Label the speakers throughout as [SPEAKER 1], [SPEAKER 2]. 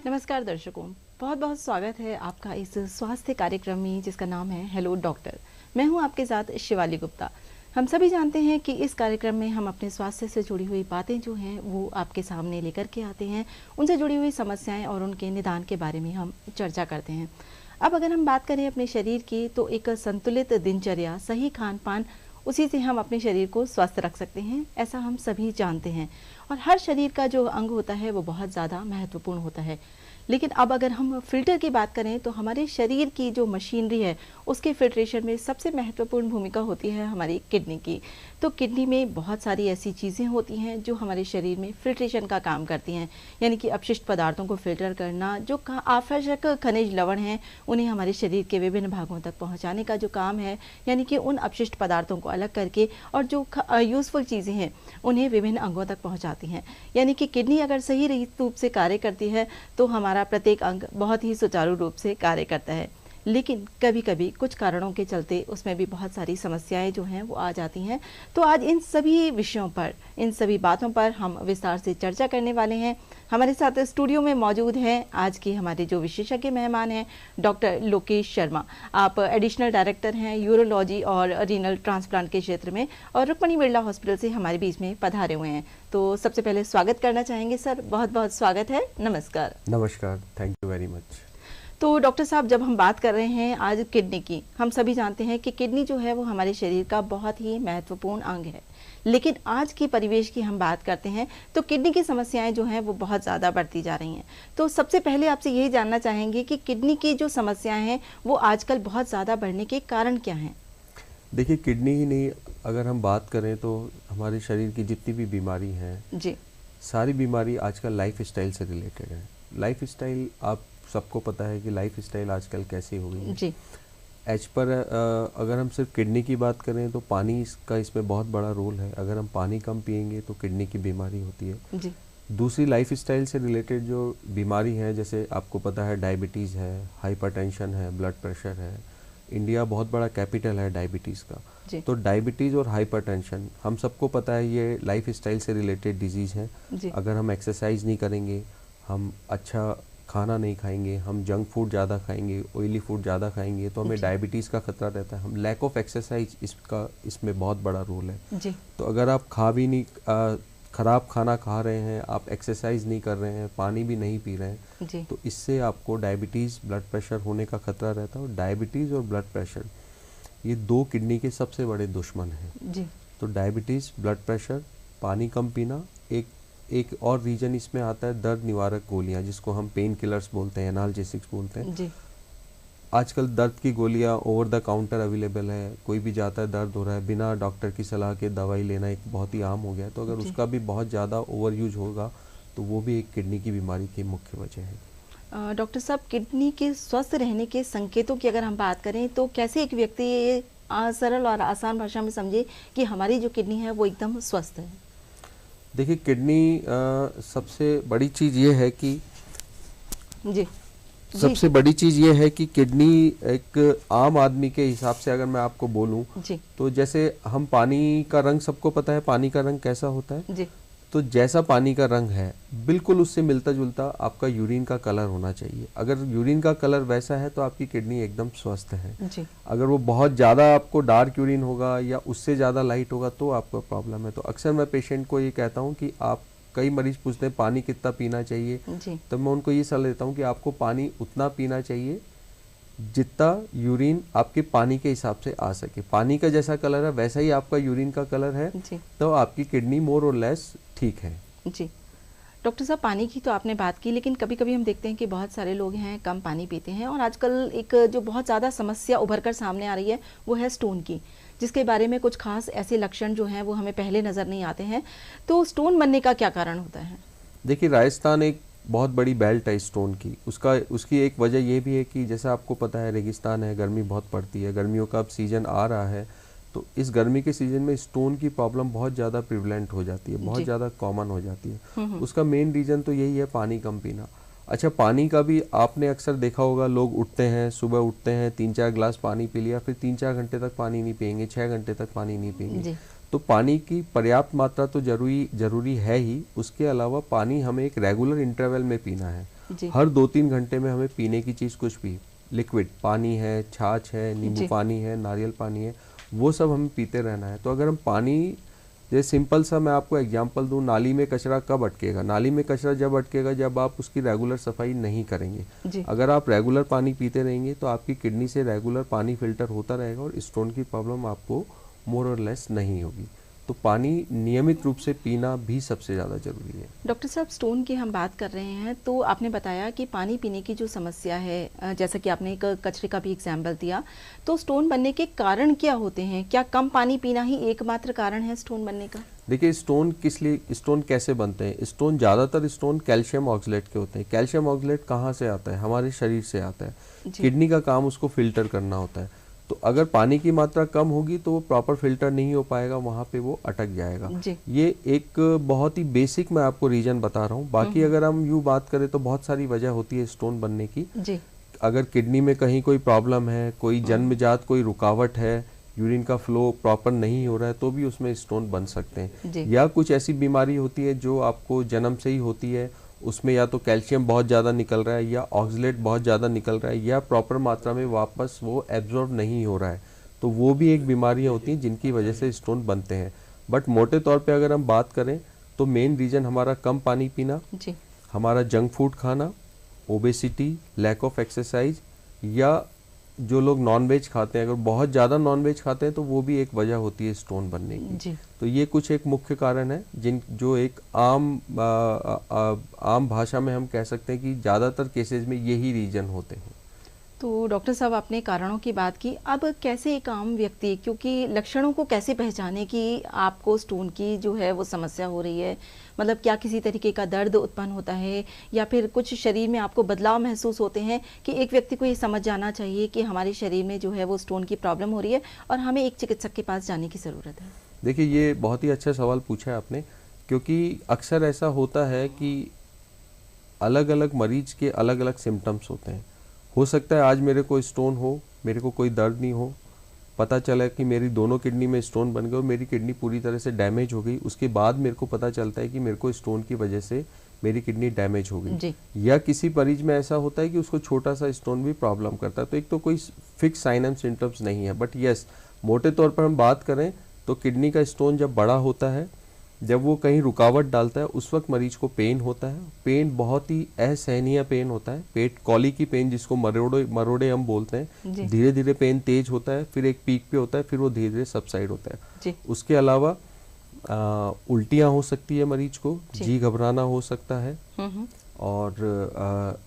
[SPEAKER 1] नमस्कार दर्शकों, बहुत बहुत स्वागत है आपका इस स्वास्थ्य कार्यक्रम में जिसका नाम है हेलो डॉक्टर। मैं हूं आपके साथ शिवाली गुप्ता। हम सभी जानते हैं कि इस कार्यक्रम में हम अपने स्वास्थ्य से जुड़ी हुई बातें जो हैं वो आपके सामने लेकर के आते हैं, उनसे जुड़ी हुई समस्याएं और उनके निदान के बारे में हम चर्चा करते हैं। अब अगर हम बात करें अपने शरीर की, तो एक संतुलित दिनचर्या, सही खान पान, उसी से हम अपने शरीर को स्वस्थ रख सकते हैं, ऐसा हम सभी जानते हैं। और हर शरीर का जो अंग होता है वो बहुत ज़्यादा महत्वपूर्ण होता है। लेकिन अब अगर हम फिल्टर की बात करें तो हमारे शरीर की जो मशीनरी है उसके फिल्ट्रेशन में सबसे महत्वपूर्ण भूमिका होती है हमारी किडनी की। तो किडनी में बहुत सारी ऐसी चीज़ें होती हैं जो हमारे शरीर में फिल्ट्रेशन का काम करती हैं, यानी कि अपशिष्ट पदार्थों को फिल्टर करना, जो आवश्यक खनिज लवण हैं उन्हें हमारे शरीर के विभिन्न भागों तक पहुंचाने का जो काम है, यानी कि उन अपशिष्ट पदार्थों को अलग करके और जो यूज़फुल चीज़ें हैं उन्हें विभिन्न अंगों तक पहुंचाती हैं। यानी कि किडनी अगर सही रूप से कार्य करती है तो हमारा प्रत्येक अंग बहुत ही सुचारू रूप से कार्य करता है। लेकिन कभी कभी कुछ कारणों के चलते उसमें भी बहुत सारी समस्याएं जो हैं वो आ जाती हैं। तो आज इन सभी विषयों पर, इन सभी बातों पर हम विस्तार से चर्चा करने वाले हैं। हमारे साथ स्टूडियो में मौजूद हैं आज के हमारे जो विशेषज्ञ मेहमान हैं, डॉक्टर लोकेश शर्मा। आप एडिशनल डायरेक्टर हैं यूरोलॉजी और रीनल ट्रांसप्लांट के क्षेत्र में और रुक्मणी बिरला हॉस्पिटल से हमारे बीच में पधारे हुए हैं। तो सबसे पहले स्वागत करना चाहेंगे सर, बहुत बहुत स्वागत है। नमस्कार।
[SPEAKER 2] नमस्कार, थैंक यू वेरी मच।
[SPEAKER 1] तो डॉक्टर साहब, जब हम बात कर रहे हैं आज किडनी की, हम सभी जानते हैं कि किडनी जो है वो हमारे शरीर का बहुत ही महत्वपूर्ण अंग है। लेकिन आज की परिवेश की हम बात करते हैं तो किडनी की समस्याएं जो हैं वो बहुत ज़्यादा बढ़ती जा रही हैं। तो सबसे पहले आपसे यही जानना चाहेंगे कि किडनी की जो समस्याएं हैं वो आजकल बहुत ज़्यादा बढ़ने के कारण क्या हैं?
[SPEAKER 2] देखिए, किडनी ही नहीं, अगर हम बात करें तो हमारे शरीर की जितनी भी बीमारी हैं
[SPEAKER 1] जी,
[SPEAKER 2] सारी बीमारी आजकल लाइफ स्टाइल से रिलेटेड है। लाइफ स्टाइल, आप सबको पता है कि लाइफ स्टाइल आजकल कैसी हो गई है
[SPEAKER 1] जी,
[SPEAKER 2] एज पर। अगर हम सिर्फ किडनी की बात करें तो पानी का इसमें बहुत बड़ा रोल है। अगर हम पानी कम पिएंगे तो किडनी की बीमारी होती है।
[SPEAKER 1] जी,
[SPEAKER 2] दूसरी लाइफ स्टाइल से रिलेटेड जो बीमारी है, जैसे आपको पता है डायबिटीज़ है, हाइपरटेंशन है, ब्लड प्रेशर है। इंडिया बहुत बड़ा कैपिटल है डायबिटीज़ का।
[SPEAKER 1] जी,
[SPEAKER 2] तो डायबिटीज़ और हाइपरटेंशन हम सबको पता है ये लाइफ स्टाइल से रिलेटेड डिजीज़ हैं।
[SPEAKER 1] जी,
[SPEAKER 2] अगर हम एक्सरसाइज नहीं करेंगे, हम अच्छा खाना नहीं खाएंगे, हम जंक फूड ज़्यादा खाएंगे, ऑयली फूड ज़्यादा खाएंगे, तो हमें
[SPEAKER 1] जी,
[SPEAKER 2] डायबिटीज़ का खतरा रहता है। हम लैक ऑफ एक्सरसाइज, इसमें बहुत बड़ा रोल है।
[SPEAKER 1] जी,
[SPEAKER 2] तो अगर आप ख़राब खाना खा रहे हैं, आप एक्सरसाइज नहीं कर रहे हैं, पानी भी नहीं पी रहे हैं,
[SPEAKER 1] जी,
[SPEAKER 2] तो इससे आपको डायबिटीज़, ब्लड प्रेशर होने का खतरा रहता है। और डायबिटीज़ और ब्लड प्रेशर ये दो किडनी के सबसे बड़े दुश्मन हैं।
[SPEAKER 1] जी,
[SPEAKER 2] तो डायबिटीज़, ब्लड प्रेशर, पानी कम पीना, एक और रीजन इसमें आता है दर्द निवारक गोलियां, जिसको हम पेन किलर्स बोलते हैं, एनाल्जेसिक्स बोलते हैं।
[SPEAKER 1] जी,
[SPEAKER 2] आजकल दर्द की गोलियां ओवर द काउंटर अवेलेबल है। कोई भी जाता है, दर्द हो रहा है, बिना डॉक्टर की सलाह के दवाई लेना एक बहुत ही आम हो गया है। तो अगर
[SPEAKER 1] जी।
[SPEAKER 2] उसका भी बहुत ज़्यादा ओवर यूज होगा तो वो भी एक किडनी की बीमारी की मुख्य वजह है।
[SPEAKER 1] डॉक्टर साहब, किडनी के स्वस्थ रहने के संकेतों की अगर हम बात करें तो कैसे एक व्यक्ति ये सरल और आसान भाषा में समझे कि हमारी जो किडनी है वो एकदम स्वस्थ है?
[SPEAKER 2] देखिए, किडनी सबसे बड़ी चीज़ ये है कि
[SPEAKER 1] जी,
[SPEAKER 2] सबसे बड़ी चीज़ ये है कि किडनी एक आम आदमी के हिसाब से अगर मैं आपको बोलूं
[SPEAKER 1] जी,
[SPEAKER 2] तो जैसे हम पानी का रंग, सबको पता है पानी का रंग कैसा होता है।
[SPEAKER 1] जी,
[SPEAKER 2] तो जैसा पानी का रंग है बिल्कुल उससे मिलता जुलता आपका यूरिन का कलर होना चाहिए। अगर यूरिन का कलर वैसा है तो आपकी किडनी एकदम स्वस्थ है।
[SPEAKER 1] जी,
[SPEAKER 2] अगर वो बहुत ज़्यादा आपको डार्क यूरिन होगा या उससे ज़्यादा लाइट होगा तो आपको प्रॉब्लम है। तो अक्सर मैं पेशेंट को ये कहता हूँ कि आप, कई मरीज पूछते हैं पानी कितना पीना चाहिए,
[SPEAKER 1] जी,
[SPEAKER 2] तो मैं उनको ये सलाह देता हूँ कि आपको पानी उतना पीना चाहिए जितना यूरिन आपके पानी के हिसाब से आ सके। पानी का जैसा कलर है वैसा ही आपका यूरिन का कलर है,
[SPEAKER 1] जी,
[SPEAKER 2] तो आपकी किडनी मोर और लेस ठीक है।
[SPEAKER 1] जी। डॉक्टर साहब, पानी की तो आपने बात की, लेकिन कभी कभी हम देखते हैं कि बहुत सारे लोग हैं कम पानी पीते हैं। और आजकल एक जो बहुत ज़्यादा समस्या उभर कर सामने आ रही है वो है स्टोन की, जिसके बारे में कुछ खास ऐसे लक्षण जो हैं वो हमें पहले नज़र नहीं आते हैं। तो स्टोन बनने का क्या कारण होता है?
[SPEAKER 2] देखिए, राजस्थान एक बहुत बड़ी बेल्ट है स्टोन की। उसकी एक वजह यह भी है कि जैसा आपको पता है रेगिस्तान है, गर्मी बहुत पड़ती है, गर्मियों का अब सीज़न आ रहा है। तो इस गर्मी के सीज़न में स्टोन की प्रॉब्लम बहुत ज़्यादा प्रिवलेंट हो जाती है, बहुत ज़्यादा कॉमन हो जाती है। उसका मेन रीज़न तो यही है पानी कम पीना। अच्छा, पानी का भी आपने अक्सर देखा होगा, लोग उठते हैं, सुबह उठते हैं, 3-4 ग्लास पानी पी लिया, फिर 3-4 घंटे तक पानी नहीं पियेंगे, 6 घंटे तक पानी नहीं पियेंगे।
[SPEAKER 1] जी,
[SPEAKER 2] तो पानी की पर्याप्त मात्रा तो जरूरी है ही। उसके अलावा पानी हमें एक रेगुलर इंटरवल में पीना है।
[SPEAKER 1] जी।
[SPEAKER 2] हर 2-3 घंटे में हमें पीने की चीज़ कुछ भी, लिक्विड पानी है, छाछ है, नींबू
[SPEAKER 1] जी।
[SPEAKER 2] पानी है, नारियल पानी है, वो सब हमें पीते रहना है। तो अगर हम पानी, जैसे सिंपल सा मैं आपको एग्जांपल दूं, नाली में कचरा कब अटकेगा? नाली में कचरा जब अटकेगा जब आप उसकी रेगुलर सफाई नहीं करेंगे।
[SPEAKER 1] जी।
[SPEAKER 2] अगर आप रेगुलर पानी पीते रहेंगे तो आपकी किडनी से रेगुलर पानी फिल्टर होता रहेगा और स्टोन की प्रॉब्लम आपको मोर और लेस नहीं होगी। तो पानी नियमित रूप से पीना भी सबसे ज़्यादा ज़रूरी है।
[SPEAKER 1] डॉक्टर साहब, स्टोन की हम बात कर रहे हैं तो आपने बताया कि पानी पीने की जो समस्या है, जैसा कि आपने एक कचरे का भी एग्जाम्पल दिया, तो स्टोन बनने के कारण क्या होते हैं? क्या कम पानी पीना ही एकमात्र कारण है स्टोन बनने का?
[SPEAKER 2] देखिए, स्टोन कैसे बनते हैं? स्टोन, ज़्यादातर स्टोन कैल्शियम ऑक्सलेट के होते हैं। कैल्शियम ऑक्सलेट कहाँ से आता है? हमारे शरीर से आता है। किडनी का काम उसको फिल्टर करना होता है। तो अगर पानी की मात्रा कम होगी तो वो प्रॉपर फिल्टर नहीं हो पाएगा, वहाँ पे वो अटक जाएगा। ये एक बहुत ही बेसिक मैं आपको रीजन बता रहा हूँ। बाकी अगर हम यूँ बात करें तो बहुत सारी वजह होती है स्टोन बनने की। अगर किडनी में कहीं कोई प्रॉब्लम है, कोई जन्मजात कोई रुकावट है, यूरिन का फ्लो प्रॉपर नहीं हो रहा है, तो भी उसमें स्टोन बन सकते हैं। या कुछ ऐसी बीमारी होती है जो आपको जन्म से ही होती है, उसमें या तो कैल्शियम बहुत ज़्यादा निकल रहा है या ऑक्सलेट बहुत ज़्यादा निकल रहा है या प्रॉपर मात्रा में वापस वो एब्जॉर्ब नहीं हो रहा है, तो वो भी एक बीमारियाँ होती हैं जिनकी वजह से स्टोन बनते हैं। बट मोटे तौर पे अगर हम बात करें तो मेन रीज़न हमारा कम पानी पीना, हमारा जंक फूड खाना, ओबेसिटी, लैक ऑफ एक्सरसाइज, या जो लोग नॉनवेज खाते हैं, अगर बहुत ज़्यादा नॉनवेज खाते हैं तो वो भी एक वजह होती है स्टोन बनने की। तो ये कुछ एक मुख्य कारण है जो एक आम भाषा में हम कह सकते हैं कि ज़्यादातर केसेस में यही रीजन होते हैं।
[SPEAKER 1] तो डॉक्टर साहब, आपने कारणों की बात की, अब कैसे एक आम व्यक्ति, क्योंकि लक्षणों को कैसे पहचाने कि आपको स्टोन की जो है वो समस्या हो रही है? मतलब क्या किसी तरीके का दर्द उत्पन्न होता है या फिर कुछ शरीर में आपको बदलाव महसूस होते हैं कि एक व्यक्ति को ये समझ जाना चाहिए कि हमारे शरीर में जो है वो स्टोन की प्रॉब्लम हो रही है और हमें एक चिकित्सक के पास जाने की ज़रूरत है?
[SPEAKER 2] देखिए, ये बहुत ही अच्छा सवाल पूछा है आपने, क्योंकि अक्सर ऐसा होता है कि अलग अलग मरीज के अलग अलग सिम्टम्स होते हैं। हो सकता है आज मेरे को स्टोन हो, मेरे को कोई दर्द नहीं हो, पता चला कि मेरी दोनों किडनी में स्टोन बन गए और मेरी किडनी पूरी तरह से डैमेज हो गई। उसके बाद मेरे को पता चलता है कि मेरे को स्टोन की वजह से मेरी किडनी डैमेज हो गई। या किसी मरीज में ऐसा होता है कि उसको छोटा सा स्टोन भी प्रॉब्लम करता है। तो एक तो कोई फिक्स साइन एंड सिम्टम्स नहीं है, बट यस, मोटे तौर पर हम बात करें तो किडनी का स्टोन जब बड़ा होता है, जब वो कहीं रुकावट डालता है, उस वक्त मरीज को पेन होता है। पेन बहुत ही असहनीय पेन होता है, पेट कॉली की पेन जिसको मरोड़े हम बोलते हैं। धीरे धीरे पेन तेज होता है, फिर एक पीक पे होता है, फिर वो धीरे धीरे सबसाइड होता है। उसके अलावा उल्टियाँ हो सकती है मरीज को, जी घबराना हो सकता है, और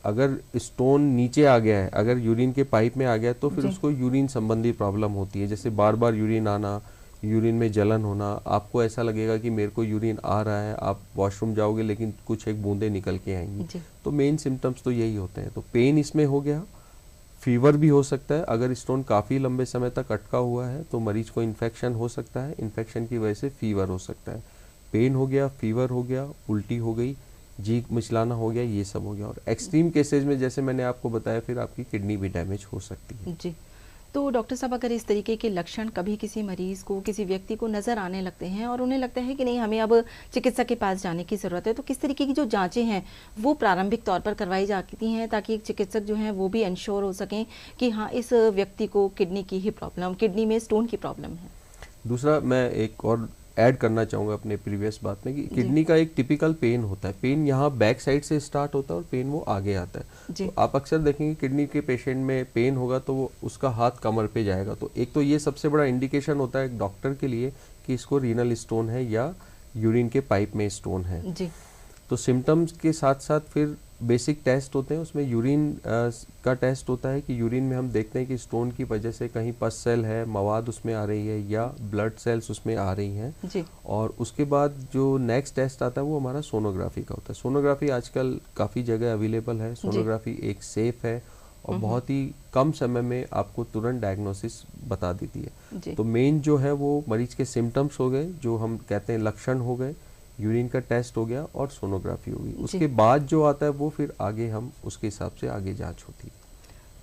[SPEAKER 2] अगर स्टोन नीचे आ गया है, अगर यूरिन के पाइप में आ गया है, तो फिर उसको यूरिन संबंधी प्रॉब्लम होती है, जैसे बार बार यूरिन आना, यूरिन में जलन होना, आपको ऐसा लगेगा कि मेरे को यूरिन आ रहा है, आप वॉशरूम जाओगे लेकिन कुछ एक बूंदे निकल के आएंगी। तो मेन सिम्टम्स तो यही होते हैं। तो पेन इसमें हो गया, फीवर भी हो सकता है। अगर स्टोन काफ़ी लंबे समय तक अटका हुआ है तो मरीज को इन्फेक्शन हो सकता है, इन्फेक्शन की वजह से फीवर हो सकता है। पेन हो गया, फीवर हो गया, उल्टी हो गई, जी मिचलाना हो गया, ये सब हो गया। और एक्सट्रीम केसेज में जैसे मैंने आपको बताया, फिर आपकी किडनी भी डैमेज हो सकती है।
[SPEAKER 1] जी। तो डॉक्टर साहब, अगर इस तरीके के लक्षण कभी किसी मरीज को, किसी व्यक्ति को नज़र आने लगते हैं और उन्हें लगता है कि नहीं, हमें अब चिकित्सक के पास जाने की ज़रूरत है, तो किस तरीके की जो जांचें हैं वो प्रारंभिक तौर पर करवाई जाती हैं ताकि एक चिकित्सक जो है वो भी इंश्योर हो सकें कि हाँ, इस व्यक्ति को किडनी की ही प्रॉब्लम, किडनी में स्टोन की प्रॉब्लम है? दूसरा,
[SPEAKER 2] मैं एक और ऐड करना चाहूँगा अपने प्रीवियस बात में कि किडनी का एक टिपिकल पेन होता है। पेन यहाँ बैक साइड से स्टार्ट होता है और पेन वो आगे आता है। तो आप अक्सर देखेंगे किडनी के पेशेंट में पेन होगा तो वो उसका हाथ कमर पे जाएगा। तो एक तो ये सबसे बड़ा इंडिकेशन होता है एक डॉक्टर के लिए कि इसको रीनल स्टोन है या यूरिन के पाइप में स्टोन है। तो सिम्टम्स के साथ साथ फिर बेसिक टेस्ट होते हैं, उसमें यूरिन का टेस्ट होता है कि यूरिन में हम देखते हैं कि स्टोन की वजह से कहीं पस सेल है, मवाद उसमें आ रही है या ब्लड सेल्स उसमें आ रही हैं। और उसके बाद जो नेक्स्ट टेस्ट आता है वो हमारा सोनोग्राफी का होता है। सोनोग्राफी आजकल काफ़ी जगह अवेलेबल है। सोनोग्राफी एक सेफ है और बहुत ही कम समय में आपको तुरंत डायग्नोसिस बता देती है। तो मेन जो है वो मरीज के सिम्टम्स हो गए, जो हम कहते हैं लक्षण हो गए, यूरिन का टेस्ट हो गया और सोनोग्राफी होगी। उसके बाद जो आता है वो फिर आगे हम उसके हिसाब से आगे जांच होती है।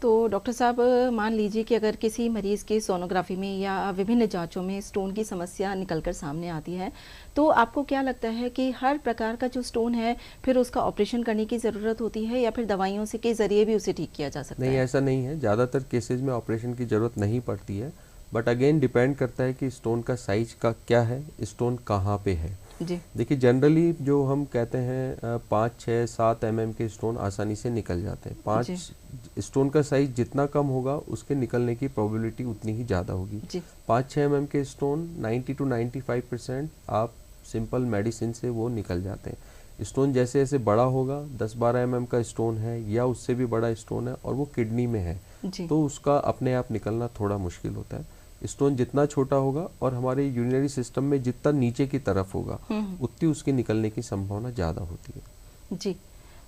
[SPEAKER 1] तो डॉक्टर साहब, मान लीजिए कि अगर किसी मरीज़ के सोनोग्राफी में या विभिन्न जांचों में स्टोन की समस्या निकल कर सामने आती है, तो आपको क्या लगता है कि हर प्रकार का जो स्टोन है फिर उसका ऑपरेशन करने की ज़रूरत होती है या फिर दवाइयों से के ज़रिए भी उसे ठीक किया जा सकता
[SPEAKER 2] नहीं,
[SPEAKER 1] है?
[SPEAKER 2] ऐसा नहीं है। ज़्यादातर केसेस में ऑपरेशन की ज़रूरत नहीं पड़ती है, बट अगेन डिपेंड करता है कि स्टोन का साइज का क्या है, स्टोन कहाँ पे है।
[SPEAKER 1] जी।
[SPEAKER 2] देखिए, जनरली जो हम कहते हैं 5, 6, 7 mm के स्टोन आसानी से निकल जाते हैं।
[SPEAKER 1] जी।
[SPEAKER 2] 5 स्टोन का साइज जितना कम होगा उसके निकलने की प्रोबेबिलिटी उतनी ही ज़्यादा होगी।
[SPEAKER 1] जी।
[SPEAKER 2] 5-6 mm के स्टोन 90 to 95% आप सिंपल मेडिसिन से वो निकल जाते हैं। स्टोन जैसे जैसे बड़ा होगा, 10-12 mm का स्टोन है या उससे भी बड़ा स्टोन है और वो किडनी में है,
[SPEAKER 1] जी।
[SPEAKER 2] तो उसका अपने आप निकलना थोड़ा मुश्किल होता है। स्टोन जितना छोटा होगा और हमारे यूरिनरी सिस्टम में जितना नीचे की तरफ होगा, उतनी उसके निकलने की संभावना ज़्यादा होती है।
[SPEAKER 1] जी।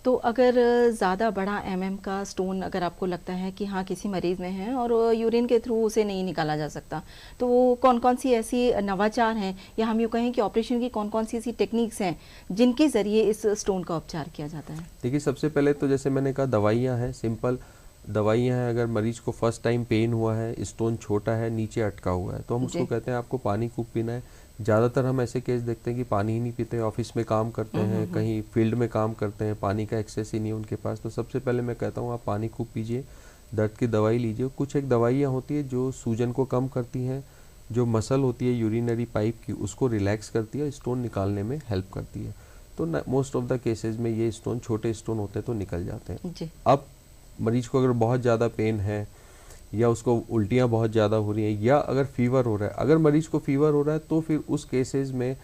[SPEAKER 1] तो अगर ज़्यादा बड़ा एमएम का स्टोन अगर आपको लगता है कि हाँ किसी मरीज़ में है और यूरिन के थ्रू उसे नहीं निकाला जा सकता, तो वो कौन कौन सी ऐसी नवाचार हैं या हम यूँ कहें कि ऑपरेशन की कौन कौन सी ऐसी टेक्निक्स हैं जिनके ज़रिए इस स्टोन का उपचार किया जाता है?
[SPEAKER 2] देखिए, सबसे पहले तो जैसे मैंने कहा, दवाइयाँ हैं, सिंपल दवाइयाँ हैं। अगर मरीज को फर्स्ट टाइम पेन हुआ है, स्टोन छोटा है, नीचे अटका हुआ है, तो हम उसको कहते हैं आपको पानी खूब पीना है। ज़्यादातर हम ऐसे केस देखते हैं कि पानी ही नहीं पीते, ऑफिस में काम करते हैं, कहीं फील्ड में काम करते हैं, पानी का एक्सेस ही नहीं है उनके पास। तो सबसे पहले मैं कहता हूँ आप पानी खूब पीजिए, दर्द की दवाई लीजिए। कुछ एक दवाइयाँ होती है जो सूजन को कम करती हैं, जो मसल होती है यूरिनरी पाइप की उसको रिलैक्स करती है, स्टोन निकालने में हेल्प करती है। तो मोस्ट ऑफ द केसेस में ये स्टोन, छोटे स्टोन होते हैं तो निकल जाते हैं।
[SPEAKER 1] जी।
[SPEAKER 2] अब मरीज को अगर बहुत ज़्यादा पेन है या उसको उल्टियाँ बहुत ज़्यादा हो रही हैं या अगर फीवर हो रहा है, अगर मरीज को फीवर हो रहा है तो फिर उस केसेस में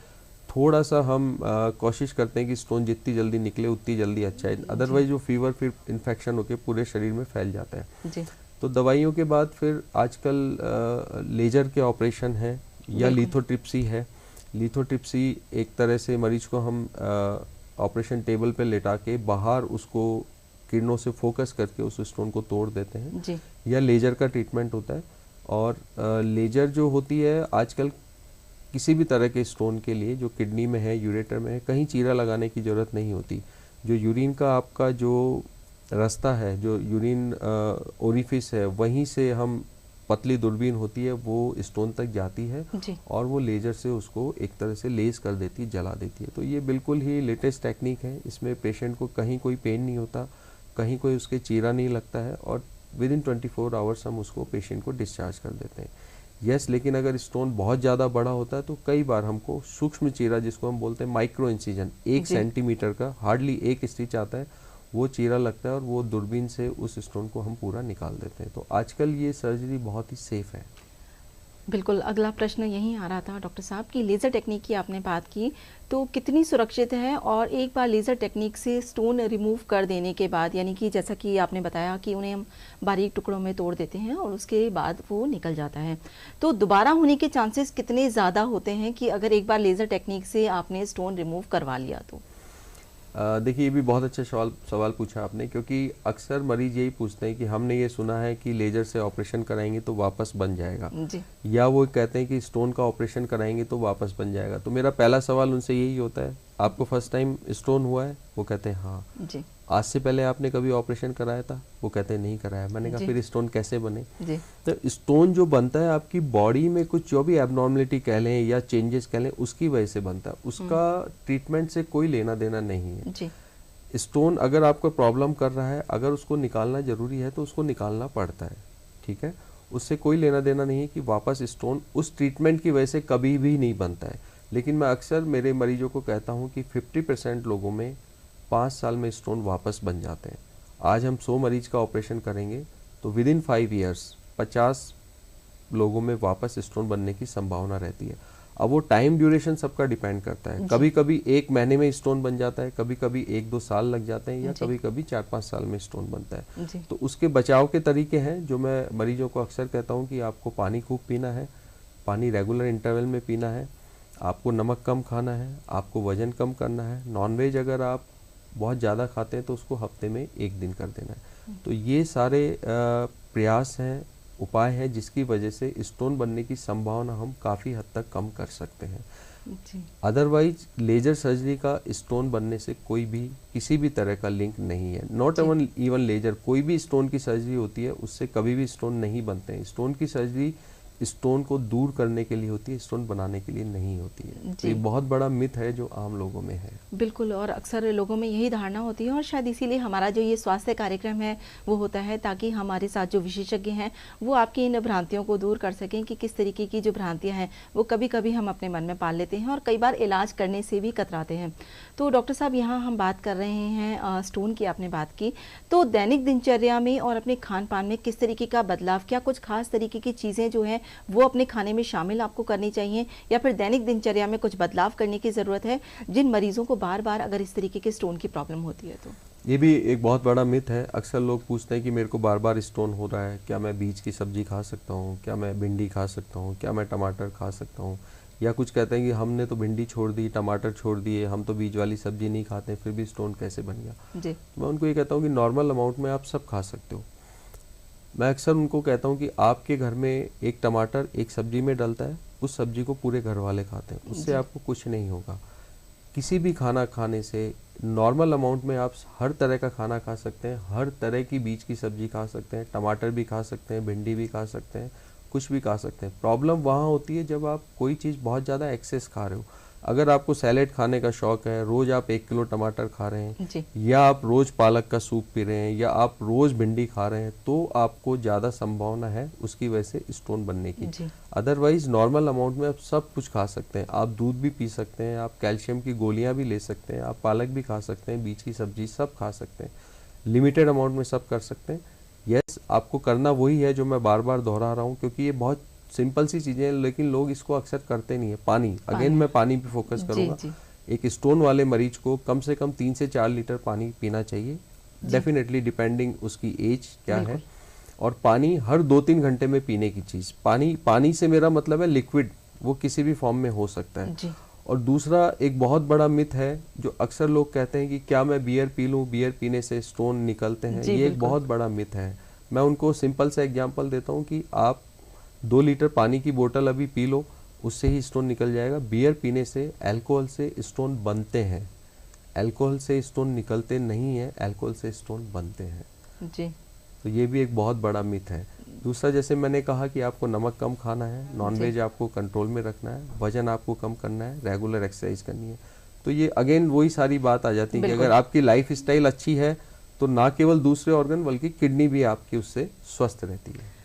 [SPEAKER 2] थोड़ा सा हम कोशिश करते हैं कि स्टोन जितनी जल्दी निकले उतनी जल्दी अच्छा है। अदरवाइज वो फीवर फिर इन्फेक्शन होकर पूरे शरीर में फैल जाता है।
[SPEAKER 1] जी।
[SPEAKER 2] तो दवाइयों के बाद फिर आजकल लेजर के ऑपरेशन है या लिथोट्रिप्सी है। लिथोट्रिप्सी एक तरह से मरीज को हम ऑपरेशन टेबल पे लेटा के बाहर उसको किरणों से फोकस करके उस स्टोन को तोड़ देते हैं।
[SPEAKER 1] जी।
[SPEAKER 2] या लेजर का ट्रीटमेंट होता है। और लेजर जो होती है आजकल किसी भी तरह के स्टोन के लिए जो किडनी में है, यूरेटर में है, कहीं चीरा लगाने की ज़रूरत नहीं होती। जो यूरिन का आपका जो रास्ता है, जो यूरिन ओरिफिस है, वहीं से हम पतली दूरबीन होती है वो स्टोन तक जाती है
[SPEAKER 1] जी।
[SPEAKER 2] और वो लेजर से उसको एक तरह से लेस कर देती है, जला देती है। तो ये बिल्कुल ही लेटेस्ट टेक्निक है। इसमें पेशेंट को कहीं कोई पेन नहीं होता, कहीं कोई उसके चीरा नहीं लगता है और विद इन 24 आवर्स हम उसको पेशेंट को डिस्चार्ज कर देते हैं। यस, लेकिन अगर स्टोन बहुत ज़्यादा बड़ा होता है तो कई बार हमको सूक्ष्म चीरा, जिसको हम बोलते हैं माइक्रो इंसिजन, 1 सेंटीमीटर का, हार्डली 1 स्टिच आता है, वो चीरा लगता है और वो दूरबीन से उस स्टोन को हम पूरा निकाल देते हैं। तो आजकल ये सर्जरी बहुत ही सेफ है।
[SPEAKER 1] बिल्कुल, अगला प्रश्न यही आ रहा था डॉक्टर साहब कि लेज़र टेक्निक की आपने बात की, तो कितनी सुरक्षित है और एक बार लेज़र टेक्निक से स्टोन रिमूव कर देने के बाद, यानी कि जैसा कि आपने बताया कि उन्हें हम बारीक टुकड़ों में तोड़ देते हैं और उसके बाद वो निकल जाता है, तो दोबारा होने के चांसेस कितने ज़्यादा होते हैं कि अगर एक बार लेज़र टेक्निक से आपने स्टोन रिमूव करवा लिया तो?
[SPEAKER 2] देखिए, ये भी बहुत अच्छा सवाल पूछा आपने, क्योंकि अक्सर मरीज यही पूछते हैं कि हमने ये सुना है कि लेजर से ऑपरेशन कराएंगे तो वापस बन जाएगा,
[SPEAKER 1] जी।
[SPEAKER 2] या वो कहते हैं कि स्टोन का ऑपरेशन कराएंगे तो वापस बन जाएगा। तो मेरा पहला सवाल उनसे यही होता है, आपको फर्स्ट टाइम स्टोन हुआ है? वो कहते हैं हाँ।
[SPEAKER 1] जी।
[SPEAKER 2] आज से पहले आपने कभी ऑपरेशन कराया था? वो कहते हैं नहीं कराया। मैंने कहा फिर स्टोन कैसे बने?
[SPEAKER 1] जी।
[SPEAKER 2] तो स्टोन जो बनता है आपकी बॉडी में कुछ जो भी एबनॉर्मलिटी कह लें या चेंजेस कह लें, उसकी वजह से बनता है। उसका ट्रीटमेंट से कोई लेना देना नहीं है।
[SPEAKER 1] जी।
[SPEAKER 2] स्टोन अगर आपको प्रॉब्लम कर रहा है, अगर उसको निकालना जरूरी है तो उसको निकालना पड़ता है, ठीक है। उससे कोई लेना देना नहीं है कि वापस स्टोन उस ट्रीटमेंट की वजह से कभी भी नहीं बनता है। लेकिन मैं अक्सर मेरे मरीजों को कहता हूँ कि 50% लोगों में 5 साल में स्टोन वापस बन जाते हैं। आज हम 100 मरीज का ऑपरेशन करेंगे तो विद इन 5 ईयर्स 50 लोगों में वापस स्टोन बनने की संभावना रहती है। अब वो टाइम ड्यूरेशन सबका डिपेंड करता है। कभी कभी 1 महीने में स्टोन बन जाता है, कभी कभी 1-2 साल लग जाते हैं, या कभी कभी 4-5 साल में स्टोन बनता है। तो उसके बचाव के तरीके हैं जो मैं मरीजों को अक्सर कहता हूँ कि आपको पानी खूब पीना है, पानी रेगुलर इंटरवल में पीना है, आपको नमक कम खाना है, आपको वजन कम करना है। नॉनवेज अगर आप बहुत ज़्यादा खाते हैं तो उसको हफ्ते में 1 दिन कर देना है। तो ये सारे प्रयास हैं, उपाय है जिसकी वजह से स्टोन बनने की संभावना हम काफ़ी हद तक कम कर सकते हैं।
[SPEAKER 1] जी।
[SPEAKER 2] अदरवाइज लेजर सर्जरी का स्टोन बनने से कोई भी किसी भी तरह का लिंक नहीं है। Not
[SPEAKER 1] ji.
[SPEAKER 2] इवन लेजर, कोई भी स्टोन की सर्जरी होती है उससे कभी भी स्टोन नहीं बनते हैं। स्टोन की सर्जरी स्टोन को दूर करने के लिए होती है, स्टोन बनाने के लिए नहीं होती है। तो ये
[SPEAKER 1] जी।
[SPEAKER 2] बहुत बड़ा मिथ है जो आम लोगों में है।
[SPEAKER 1] बिल्कुल, और अक्सर लोगों में यही धारणा होती है और शायद इसीलिए हमारा जो ये स्वास्थ्य कार्यक्रम है वो होता है, ताकि हमारे साथ जो विशेषज्ञ हैं वो आपकी इन भ्रांतियों को दूर कर सकें कि किस तरीके की जो भ्रांतियां हैं वो कभी-कभी हम अपने मन में पाल लेते हैं और कई बार इलाज करने से भी कतराते हैं। तो डॉक्टर साहब, यहाँ हम बात कर रहे हैं स्टोन की, आपने बात की, तो दैनिक दिनचर्या में और अपने खान-पान में किस तरीके का बदलाव, क्या कुछ खास तरीके की चीज़ें जो हैं वो अपने खाने में शामिल आपको करनी चाहिए, या फिर दैनिक दिनचर्या में कुछ बदलाव करने की ज़रूरत है जिन मरीजों को बार-बार अगर इस तरीके के स्टोन की प्रॉब्लम होती है तो?
[SPEAKER 2] ये भी एक बहुत बड़ा मिथ है। अक्सर लोग पूछते हैं कि मेरे को बार बार स्टोन हो रहा है, क्या मैं बीज की सब्जी खा सकता हूँ, क्या मैं भिंडी खा सकता हूँ, क्या मैं टमाटर खा सकता हूँ, या कुछ कहते हैं कि हमने तो भिंडी छोड़ दी, टमाटर छोड़ दिए, हम तो बीज वाली सब्जी नहीं खाते, फिर भी स्टोन कैसे बन गया।
[SPEAKER 1] जी।
[SPEAKER 2] मैं उनको ये कहता हूँ कि नॉर्मल अमाउंट में आप सब खा सकते हो। मैं अक्सर उनको कहता हूँ कि आपके घर में एक टमाटर एक सब्जी में डलता है, उस सब्जी को पूरे घर वाले खाते हैं, उससे
[SPEAKER 1] जी।
[SPEAKER 2] आपको कुछ नहीं होगा। किसी भी खाना खाने से नॉर्मल अमाउंट में आप हर तरह का खाना खा सकते हैं, हर तरह की बीज की सब्जी खा सकते हैं, टमाटर भी खा सकते हैं, भिंडी भी खा सकते हैं, कुछ भी खा सकते हैं। प्रॉब्लम वहाँ होती है जब आप कोई चीज़ बहुत ज़्यादा एक्सेस खा रहे हो। अगर आपको सैलेड खाने का शौक है, रोज़ आप 1 किलो टमाटर खा रहे हैं,
[SPEAKER 1] जी।
[SPEAKER 2] या आप रोज़ पालक का सूप पी रहे हैं, या आप रोज़ भिंडी खा रहे हैं, तो आपको ज़्यादा संभावना है उसकी वजह से स्टोन बनने की।
[SPEAKER 1] जी।
[SPEAKER 2] अदरवाइज नॉर्मल अमाउंट में आप सब कुछ खा सकते हैं। आप दूध भी पी सकते हैं, आप कैल्शियम की गोलियां भी ले सकते हैं, आप पालक भी खा सकते हैं, बीज की सब्जी सब खा सकते हैं, लिमिटेड अमाउंट में सब कर सकते हैं। यस, आपको करना वही है जो मैं बार बार दोहरा रहा हूँ, क्योंकि ये बहुत सिंपल सी चीज़ें हैं, लेकिन लोग इसको अक्सर करते नहीं है। पानी, अगेन मैं पानी पे फोकस
[SPEAKER 1] जी।
[SPEAKER 2] करूँगा।
[SPEAKER 1] जी।
[SPEAKER 2] एक स्टोन वाले मरीज को कम से कम 3 से 4 लीटर पानी पीना चाहिए, डेफिनेटली डिपेंडिंग उसकी एज क्या है। और पानी हर 2-3 घंटे में पीने की चीज़। पानी से मेरा मतलब है लिक्विड, वो किसी भी फॉर्म में हो सकता है।
[SPEAKER 1] जी।
[SPEAKER 2] और दूसरा एक बहुत बड़ा मिथ है जो अक्सर लोग कहते हैं कि क्या मैं बियर पी लूँ, बियर पीने से स्टोन निकलते हैं। ये एक बहुत बड़ा मिथ है। मैं उनको सिंपल सा एग्जांपल देता हूँ कि आप 2 लीटर पानी की बोतल अभी पी लो, उससे ही स्टोन निकल जाएगा। बियर पीने से, अल्कोहल से स्टोन बनते हैं, अल्कोहल से स्टोन निकलते नहीं हैं, अल्कोहल से स्टोन बनते हैं।
[SPEAKER 1] जी।
[SPEAKER 2] तो ये भी एक बहुत बड़ा मिथ है। दूसरा, जैसे मैंने कहा कि आपको नमक कम खाना है, नॉनवेज आपको कंट्रोल में रखना है, वजन आपको कम करना है, रेगुलर एक्सरसाइज करनी है। तो ये अगेन वही सारी बात आ जाती है कि अगर आपकी लाइफ स्टाइल अच्छी है तो ना केवल दूसरे ऑर्गन बल्कि किडनी भी आपकी उससे स्वस्थ रहती है।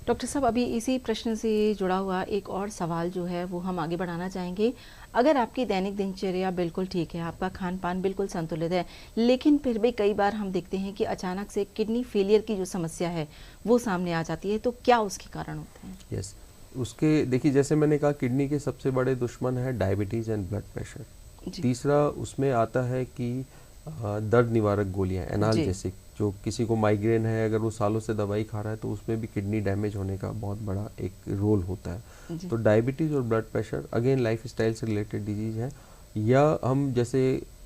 [SPEAKER 1] डॉक्टर साहब, अभी इसी प्रश्न से जुड़ा हुआ एक और सवाल जो है वो हम आगे बढ़ाना चाहेंगे। अगर आपकी दैनिक दिनचर्या बिल्कुल ठीक है, आपका खान पान बिल्कुल संतुलित है, लेकिन फिर भी कई बार हम देखते हैं कि अचानक से किडनी फेलियर की जो समस्या है वो सामने आ जाती है, तो क्या उसके कारण होते हैं?
[SPEAKER 2] यस, उसके देखिए, जैसे मैंने कहा, किडनी के सबसे बड़े दुश्मन है डायबिटीज़ एंड ब्लड प्रेशर। तीसरा उसमें आता है कि दर्द निवारक गोलियां, एनाल्जेसिक, जो किसी को माइग्रेन है, अगर वो सालों से दवाई खा रहा है तो उसमें भी किडनी डैमेज होने का बहुत बड़ा एक रोल होता है। तो डायबिटीज़ और blood pressure again life style से रिलेटेड डिजीज़ है। या हम जैसे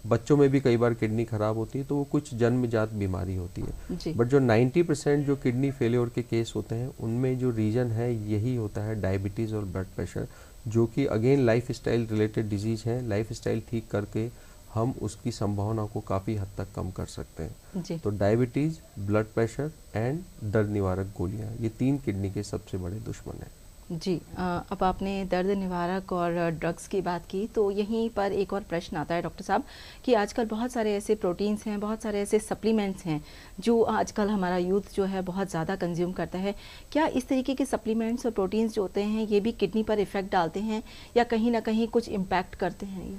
[SPEAKER 2] बच्चों में भी कई बार किडनी खराब होती है तो वो कुछ जन्मजात बीमारी होती है। बट जो 90% जो किडनी फेलियर के केस होते हैं उनमें जो रीज़न है यही होता है डायबिटीज़ और ब्लड प्रेशर, जो कि again life style related disease है। लाइफ स्टाइल ठीक करके हम उसकी संभावना को काफ़ी हद तक कम कर सकते हैं। तो डायबिटीज़, ब्लड प्रेशर एंड दर्द निवारक गोलियां, ये 3 किडनी के सबसे बड़े दुश्मन हैं।
[SPEAKER 1] जी, अब आपने दर्द निवारक और ड्रग्स की बात की, तो यहीं पर एक और प्रश्न आता है डॉक्टर साहब कि आजकल बहुत सारे ऐसे प्रोटीन्स हैं, बहुत सारे ऐसे सप्लीमेंट्स हैं जो आजकल हमारा यूथ जो है बहुत ज़्यादा कंज्यूम करता है। क्या इस तरीके के सप्लीमेंट्स और प्रोटीन्स जो होते हैं ये भी किडनी पर इफ़ेक्ट डालते हैं या कहीं ना कहीं कुछ इम्पैक्ट करते हैं? ये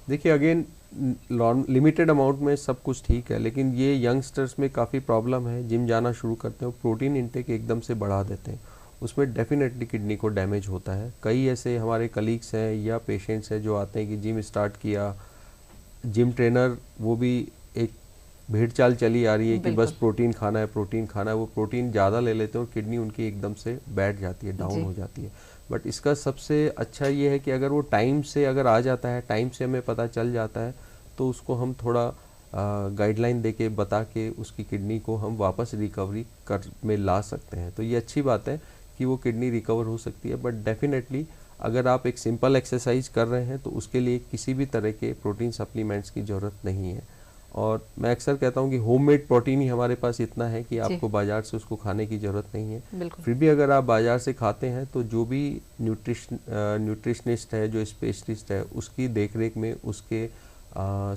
[SPEAKER 2] देखिए, अगेन लिमिटेड अमाउंट में सब कुछ ठीक है, लेकिन ये यंगस्टर्स में काफ़ी प्रॉब्लम है। जिम जाना शुरू करते हैं, प्रोटीन इंटेक एकदम से बढ़ा देते हैं, उसमें डेफिनेटली किडनी को डैमेज होता है। कई ऐसे हमारे कलीग्स हैं या पेशेंट्स हैं जो आते हैं कि जिम स्टार्ट किया, जिम ट्रेनर वो भी एक भेड़ चाल चली आ रही है कि बस प्रोटीन खाना है, प्रोटीन खाना है। वो प्रोटीन ज़्यादा ले लेते हैं और किडनी उनकी एकदम से बैठ जाती है, डाउन हो जाती है। बट इसका सबसे अच्छा ये है कि अगर वो टाइम से अगर आ जाता है, टाइम से हमें पता चल जाता है, तो उसको हम थोड़ा गाइडलाइन दे के बता के उसकी किडनी को हम वापस रिकवरी कर में ला सकते हैं। तो ये अच्छी बात है कि वो किडनी रिकवर हो सकती है। बट डेफिनेटली अगर आप एक सिंपल एक्सरसाइज कर रहे हैं तो उसके लिए किसी भी तरह के प्रोटीन सप्लीमेंट्स की ज़रूरत नहीं है। और मैं अक्सर कहता हूँ कि होममेड प्रोटीन ही हमारे पास इतना है कि आपको बाज़ार से उसको खाने की ज़रूरत नहीं है। फिर भी अगर आप बाज़ार से खाते हैं तो जो भी न्यूट्रिशनिस्ट है, जो स्पेशलिस्ट है, उसकी देखरेख में, उसके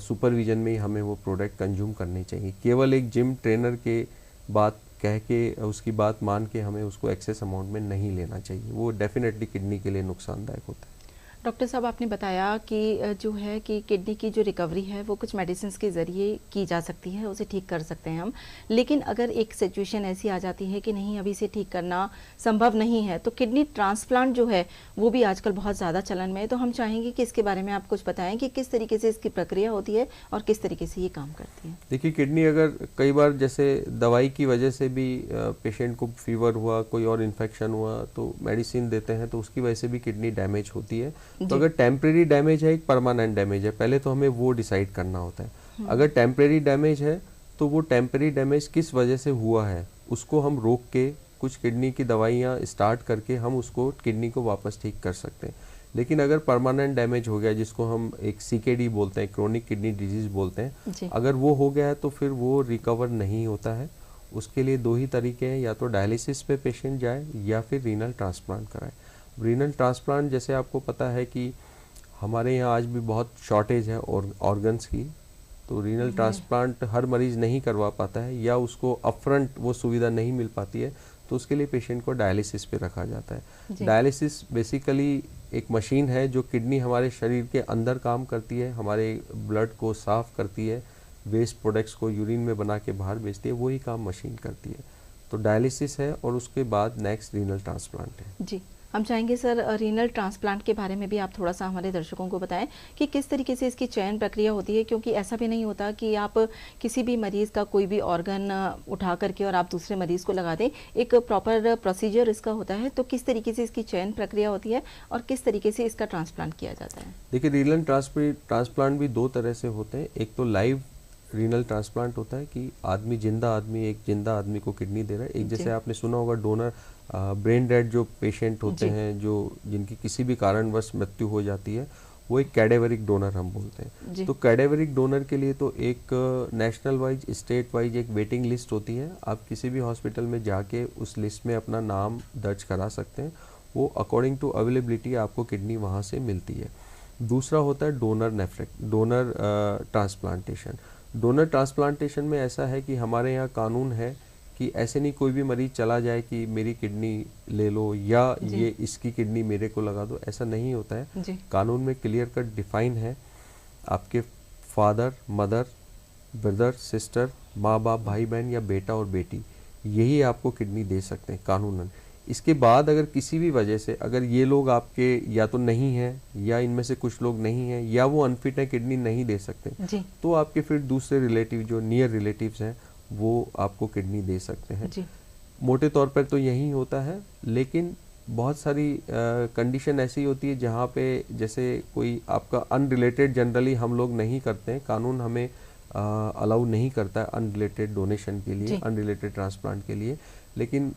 [SPEAKER 2] सुपरविजन में ही हमें वो प्रोडक्ट कंज्यूम करने चाहिए। केवल एक जिम ट्रेनर के बात कह के, उसकी बात मान के हमें उसको एक्सेस अमाउंट में नहीं लेना चाहिए। वो डेफिनेटली किडनी के लिए नुकसानदायक होता है।
[SPEAKER 1] डॉक्टर साहब, आपने बताया कि जो है कि किडनी की जो रिकवरी है वो कुछ मेडिसिन के ज़रिए की जा सकती है, उसे ठीक कर सकते हैं हम। लेकिन अगर एक सिचुएशन ऐसी आ जाती है कि नहीं, अभी से ठीक करना संभव नहीं है, तो किडनी ट्रांसप्लांट जो है वो भी आजकल बहुत ज़्यादा चलन में है। तो हम चाहेंगे कि इसके बारे में आप कुछ बताएं कि किस तरीके से इसकी प्रक्रिया होती है और किस तरीके से ये काम करती है।
[SPEAKER 2] देखिए, किडनी अगर कई बार जैसे दवाई की वजह से भी पेशेंट को फीवर हुआ, कोई और इन्फेक्शन हुआ, तो मेडिसिन देते हैं, तो उसकी वजह से भी किडनी डैमेज होती है। तो अगर टेम्परेरी डैमेज है, एक परमानेंट डैमेज है, पहले तो हमें वो डिसाइड करना होता है। अगर टेम्परेरी डैमेज है तो वो टेम्परेरी डैमेज किस वजह से हुआ है, उसको हम रोक के कुछ किडनी की दवाइयाँ स्टार्ट करके हम उसको किडनी को वापस ठीक कर सकते हैं। लेकिन अगर परमानेंट डैमेज हो गया, जिसको हम एक CKD बोलते हैं, क्रोनिक किडनी डिजीज बोलते हैं, अगर वो हो गया है तो फिर वो रिकवर नहीं होता है। उसके लिए दो ही तरीके हैं, या तो डायलिसिस पे पेशेंट जाए या फिर रीनल ट्रांसप्लांट कराए। रीनल ट्रांसप्लांट, जैसे आपको पता है कि हमारे यहाँ आज भी बहुत शॉर्टेज है ऑर्गन्स की, तो रीनल ट्रांसप्लांट हर मरीज़ नहीं करवा पाता है, या उसको अपफ्रंट वो सुविधा नहीं मिल पाती है, तो उसके लिए पेशेंट को डायलिसिस पे रखा जाता है। डायलिसिस बेसिकली एक मशीन है जो किडनी हमारे शरीर के अंदर काम करती है, हमारे ब्लड को साफ़ करती है, वेस्ट प्रोडक्ट्स को यूरिन में बना के बाहर भेजती है, वही काम मशीन करती है। तो डायलिसिस है और उसके बाद नेक्स्ट रीनल ट्रांसप्लांट है।
[SPEAKER 1] जी, हम चाहेंगे सर रीनल ट्रांसप्लांट के बारे में भी आप थोड़ा सा हमारे दर्शकों को बताएं कि किस तरीके से इसकी चयन प्रक्रिया होती है, क्योंकि ऐसा भी नहीं होता कि आप किसी भी मरीज़ का कोई भी ऑर्गन उठा करके और आप दूसरे मरीज़ को लगा दें। एक प्रॉपर प्रोसीजर इसका होता है। तो किस तरीके से इसकी चयन प्रक्रिया होती है और किस तरीके से इसका ट्रांसप्लांट किया जाता है?
[SPEAKER 2] देखिए, रीनल ट्रांसप्लांट भी दो तरह से होते हैं। एक तो लाइव रीनल ट्रांसप्लांट होता है कि एक जिंदा आदमी को किडनी दे रहा है। एक जैसे आपने सुना होगा डोनर, ब्रेन डेड जो पेशेंट होते हैं, जो जिनकी किसी भी कारणवश मृत्यु हो जाती है, वो एक कैडेवरिक डोनर हम बोलते हैं। तो कैडेवरिक डोनर के लिए तो एक नेशनल वाइज, स्टेट वाइज एक वेटिंग लिस्ट होती है। आप किसी भी हॉस्पिटल में जाके उस लिस्ट में अपना नाम दर्ज करा सकते हैं। वो अकॉर्डिंग टू अवेलेबिलिटी आपको किडनी वहाँ से मिलती है। दूसरा होता है डोनर ट्रांसप्लांटेशन। डोनर ट्रांसप्लांटेशन में ऐसा है कि हमारे यहाँ कानून है कि ऐसे नहीं कोई भी मरीज चला जाए कि मेरी किडनी ले लो या ये इसकी किडनी मेरे को लगा दो, ऐसा नहीं होता है। कानून में क्लियर कट डिफाइन है, आपके फादर, मदर, ब्रदर, सिस्टर, माँ बाप, भाई बहन या बेटा और बेटी, यही आपको किडनी दे सकते हैं कानूनन। इसके बाद अगर किसी भी वजह से अगर ये लोग आपके या तो नहीं हैं या इनमें से कुछ लोग नहीं हैं या वो अनफिट है, किडनी नहीं दे सकते, तो आपके फिर दूसरे रिलेटिव जो नियर रिलेटिव्स हैं वो आपको किडनी दे सकते हैं। मोटे तौर पर तो यही होता है, लेकिन बहुत सारी कंडीशन ऐसी होती है जहाँ पे जैसे कोई आपका अनरिलेटेड, जनरली हम लोग नहीं करते हैं, कानून हमें अलाउ नहीं करता है अनरिलेटेड डोनेशन के लिए, अनरिलेटेड ट्रांसप्लांट के लिए। लेकिन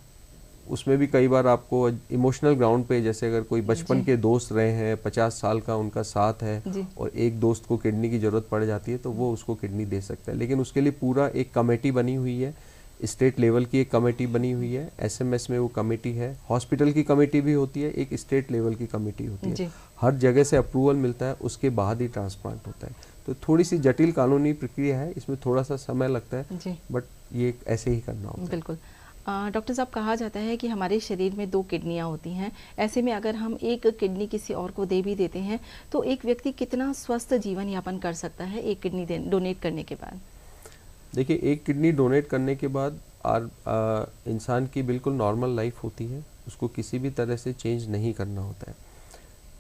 [SPEAKER 2] उसमें भी कई बार आपको इमोशनल ग्राउंड पे, जैसे अगर कोई बचपन के दोस्त रहे हैं, 50 साल का उनका साथ है और एक दोस्त को किडनी की ज़रूरत पड़ जाती है, तो वो उसको किडनी दे सकता है। लेकिन उसके लिए पूरा एक कमेटी बनी हुई है, स्टेट लेवल की एक कमेटी बनी हुई है, SMS में वो कमेटी है, हॉस्पिटल की कमेटी भी होती है, एक स्टेट लेवल की कमेटी होती है। हर जगह से अप्रूवल मिलता है, उसके बाद ही ट्रांसप्लांट होता है। तो थोड़ी सी जटिल कानूनी प्रक्रिया है, इसमें थोड़ा सा समय लगता है, बट ये ऐसे ही करना होता है।
[SPEAKER 1] बिल्कुल। डॉक्टर साहब, कहा जाता है कि हमारे शरीर में 2 किडनियाँ होती हैं। ऐसे में अगर हम एक किडनी किसी और को दे भी देते हैं तो एक व्यक्ति कितना स्वस्थ जीवन यापन कर सकता है एक किडनी डोनेट करने के बाद?
[SPEAKER 2] देखिए, एक किडनी डोनेट करने के बाद इंसान की बिल्कुल नॉर्मल लाइफ होती है, उसको किसी भी तरह से चेंज नहीं करना होता है।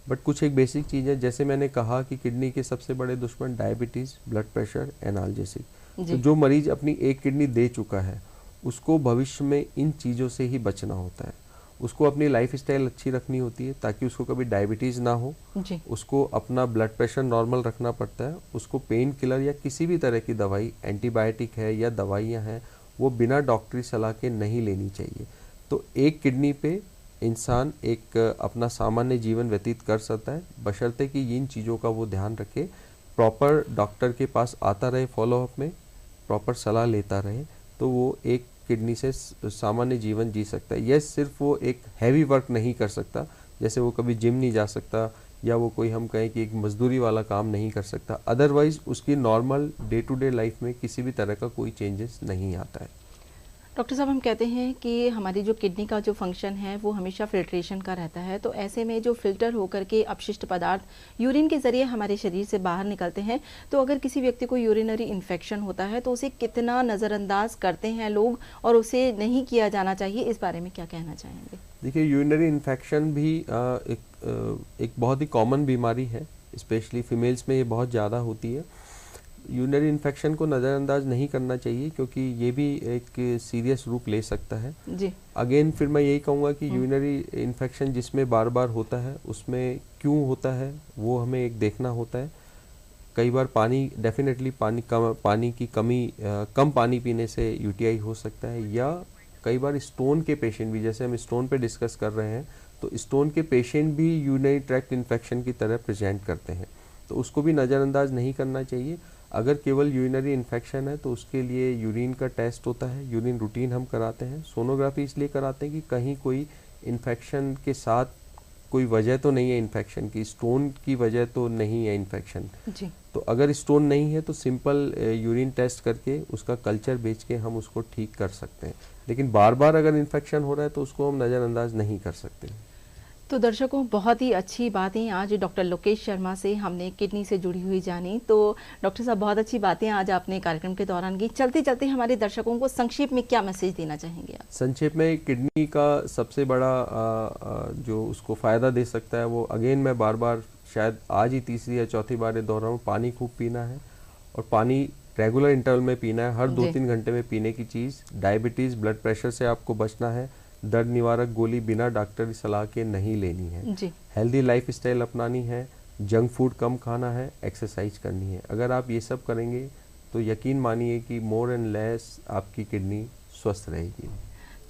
[SPEAKER 2] बट कुछ एक बेसिक चीज़ है, जैसे मैंने कहा कि किडनी के सबसे बड़े दुश्मन डायबिटीज़, ब्लड प्रेशर, एनाल्जेसिक। तो जो मरीज अपनी एक किडनी दे चुका है उसको भविष्य में इन चीज़ों से ही बचना होता है। उसको अपनी लाइफ स्टाइल अच्छी रखनी होती है ताकि उसको कभी डायबिटीज़ ना हो, उसको अपना ब्लड प्रेशर नॉर्मल रखना पड़ता है, उसको पेन किलर या किसी भी तरह की दवाई, एंटीबायोटिक है या दवाइयाँ हैं, वो बिना डॉक्टरी सलाह के नहीं लेनी चाहिए। तो एक किडनी पे इंसान एक अपना सामान्य जीवन व्यतीत कर सकता है, बशर्ते कि इन चीज़ों का वो ध्यान रखे, प्रॉपर डॉक्टर के पास आता रहे, फॉलोअप में प्रॉपर सलाह लेता रहे, तो वो एक किडनी से सामान्य जीवन जी सकता है। यस, सिर्फ वो एक हैवी वर्क नहीं कर सकता, जैसे वो कभी जिम नहीं जा सकता या वो कोई हम कहें कि एक मजदूरी वाला काम नहीं कर सकता, अदरवाइज उसकी normal day to day life में किसी भी तरह का कोई चेंजेस नहीं आता है।
[SPEAKER 1] डॉक्टर साहब, हम कहते हैं कि हमारी जो किडनी का जो फंक्शन है वो हमेशा फिल्ट्रेशन का रहता है, तो ऐसे में जो फिल्टर होकर के अपशिष्ट पदार्थ यूरिन के ज़रिए हमारे शरीर से बाहर निकलते हैं, तो अगर किसी व्यक्ति को यूरिनरी इन्फेक्शन होता है तो उसे कितना नज़रअंदाज करते हैं लोग और उसे नहीं किया जाना चाहिए, इस बारे में क्या कहना चाहेंगे?
[SPEAKER 2] देखिए, यूरिनरी इन्फेक्शन भी एक बहुत ही कॉमन बीमारी है, स्पेशली फीमेल्स में ये बहुत ज़्यादा होती है। यूरिनरी इन्फेक्शन को नज़रअंदाज नहीं करना चाहिए क्योंकि ये भी एक सीरियस रूप ले सकता है
[SPEAKER 1] जी।
[SPEAKER 2] अगेन फिर मैं यही कहूँगा कि यूरिनरी इन्फेक्शन जिसमें बार बार होता है उसमें क्यों होता है वो हमें एक देखना होता है। कई बार डेफिनेटली पानी की कमी, कम पानी पीने से यूटीआई हो सकता है, या कई बार स्टोन के पेशेंट भी, जैसे हम स्टोन पे डिस्कस कर रहे हैं, तो स्टोन के पेशेंट भी यूरिनरी ट्रैक्ट इन्फेक्शन की तरह प्रेजेंट करते हैं, तो उसको भी नज़रअंदाज नहीं करना चाहिए। अगर केवल यूरिनरी इन्फेक्शन है तो उसके लिए यूरिन का टेस्ट होता है, यूरिन रूटीन हम कराते हैं। सोनोग्राफी इसलिए कराते हैं कि कहीं कोई इन्फेक्शन के साथ कोई वजह तो नहीं है इन्फेक्शन की, स्टोन की वजह तो नहीं है इन्फेक्शन
[SPEAKER 1] जी।
[SPEAKER 2] तो अगर स्टोन नहीं है तो सिंपल यूरिन टेस्ट करके उसका कल्चर बेच के हम उसको ठीक कर सकते हैं। लेकिन बार बार अगर इन्फेक्शन हो रहा है तो उसको हम नज़रअंदाज नहीं कर सकते।
[SPEAKER 1] तो दर्शकों, बहुत ही अच्छी बातें आज डॉक्टर लोकेश शर्मा से हमने किडनी से जुड़ी हुई जानी। तो डॉक्टर साहब, बहुत अच्छी बातें आज आपने कार्यक्रम के दौरान की। चलते चलते हमारे दर्शकों को संक्षेप में क्या मैसेज देना चाहेंगे आप?
[SPEAKER 2] संक्षेप में किडनी का सबसे बड़ा जो उसको फ़ायदा दे सकता है वो अगेन मैं बार बार शायद आज ही तीसरी या चौथी बार दोहराऊं, पानी खूब पीना है और पानी रेगुलर इंटरवल में पीना है, हर 2-3 घंटे में पीने की चीज़। डायबिटीज़, ब्लड प्रेशर से आपको बचना है। दर्द निवारक गोली बिना डॉक्टर की सलाह के नहीं लेनी है जी। हेल्दी लाइफस्टाइल अपनानी है, जंक फूड कम खाना है, एक्सरसाइज करनी है। अगर आप ये सब करेंगे तो यकीन मानिए कि मोर एंड लेस आपकी किडनी स्वस्थ रहेगी।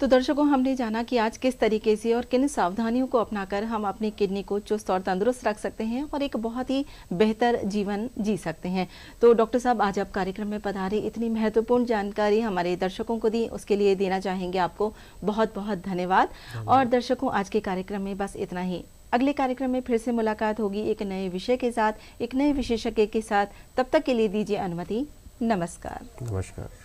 [SPEAKER 1] तो दर्शकों, हमने जाना कि आज किस तरीके से और किन सावधानियों को अपनाकर हम अपनी किडनी को चुस्त और तंदुरुस्त रख सकते हैं और एक बहुत ही बेहतर जीवन जी सकते हैं। तो डॉक्टर साहब, आज आप कार्यक्रम में पधारे, इतनी महत्वपूर्ण जानकारी हमारे दर्शकों को दी, उसके लिए देना चाहेंगे आपको बहुत बहुत धन्यवाद। और दर्शकों, आज के कार्यक्रम में बस इतना ही। अगले कार्यक्रम में फिर से मुलाकात होगी एक नए विषय के साथ, एक नए विशेषज्ञ के साथ। तब तक के लिए दीजिए अनुमति। नमस्कार।
[SPEAKER 2] नमस्कार।